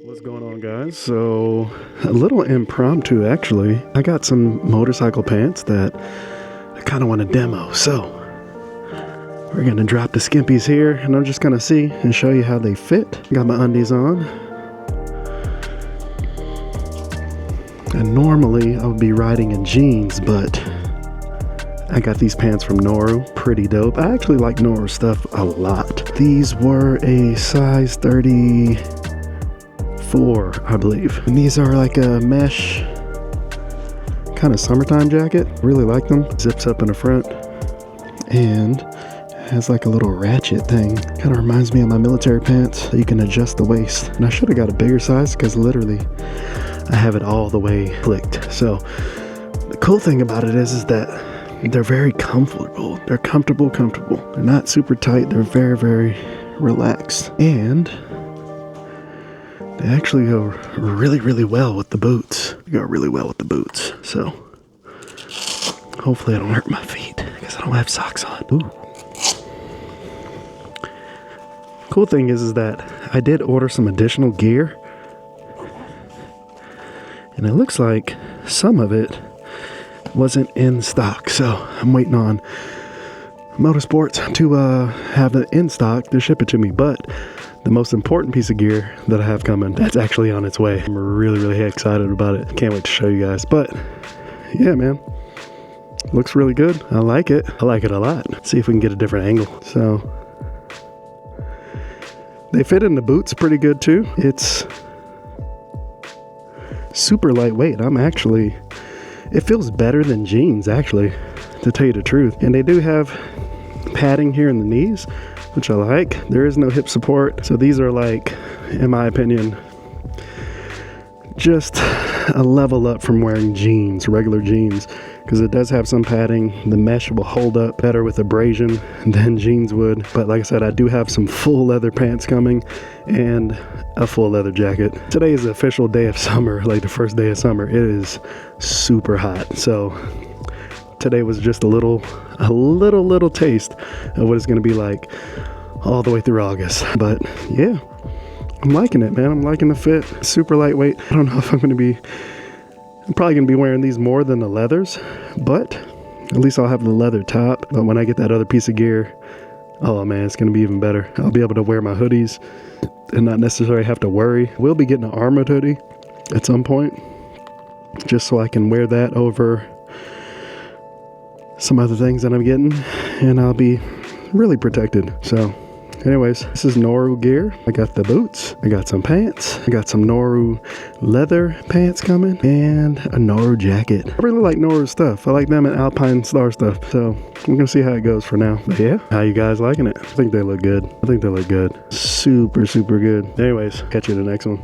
What's going on, guys? So a little impromptu actually. I got some motorcycle pants that I kind of want to demo, so we're gonna drop the skimpies here and I'm just gonna see and show you how they fit. Got my undies on, and normally I would be riding in jeans, but I got these pants from Noru. Pretty dope. I actually like Noru stuff a lot. These were a size 34, I believe. And these are like a mesh kind of summertime jacket. Really like them. Zips up in the front and has like a little ratchet thing. Kind of reminds me of my military pants. You can adjust the waist. And I should have got a bigger size because literally I have it all the way clicked. So the cool thing about it is that they're very comfortable. They're comfortable. They're not super tight. They're very, very relaxed. And they actually go really, really well with the boots. They go really well with the boots. So hopefully I don't hurt my feet because I don't have socks on. Ooh. Cool thing is that I did order some additional gear. And it looks like some of it wasn't in stock, so I'm waiting on Motorsports to have it in stock to ship it to me. But the most important piece of gear that I have coming, that's actually on its way. I'm really, really excited about it. Can't wait to show you guys. But yeah, man, looks really good. I like it. I like it a lot. Let's see if we can get a different angle. So they fit in the boots pretty good too. It's super lightweight. It feels better than jeans, actually, to tell you the truth. And they do have padding here in the knees, which I like. There is no hip support. So these are like, in my opinion, just a level up from wearing jeans, regular jeans, because it does have some padding. The mesh will hold up better with abrasion than jeans would. But like I said, I do have some full leather pants coming and a full leather jacket. Today is the official day of summer, like the first day of summer. It is super hot. So today was just a little taste of what it's gonna be like all the way through August. But yeah, I'm liking it, man. I'm liking the fit. Super lightweight. I don't know if I'm probably gonna be wearing these more than the leathers, but at least I'll have the leather top. But when I get that other piece of gear, oh man, it's gonna be even better. I'll be able to wear my hoodies and not necessarily have to worry. We'll be getting an armored hoodie at some point, just so I can wear that over some other things that I'm getting, and I'll be really protected. So anyways, this is Noru gear. I got the boots, I got some pants, I got some Noru leather pants coming, and a Noru jacket. I really like Noru stuff. I like them and Alpine Star stuff. So we're gonna see how it goes for now. But yeah, how you guys liking it? I think they look good. Super, super good. Anyways, catch you in the next one.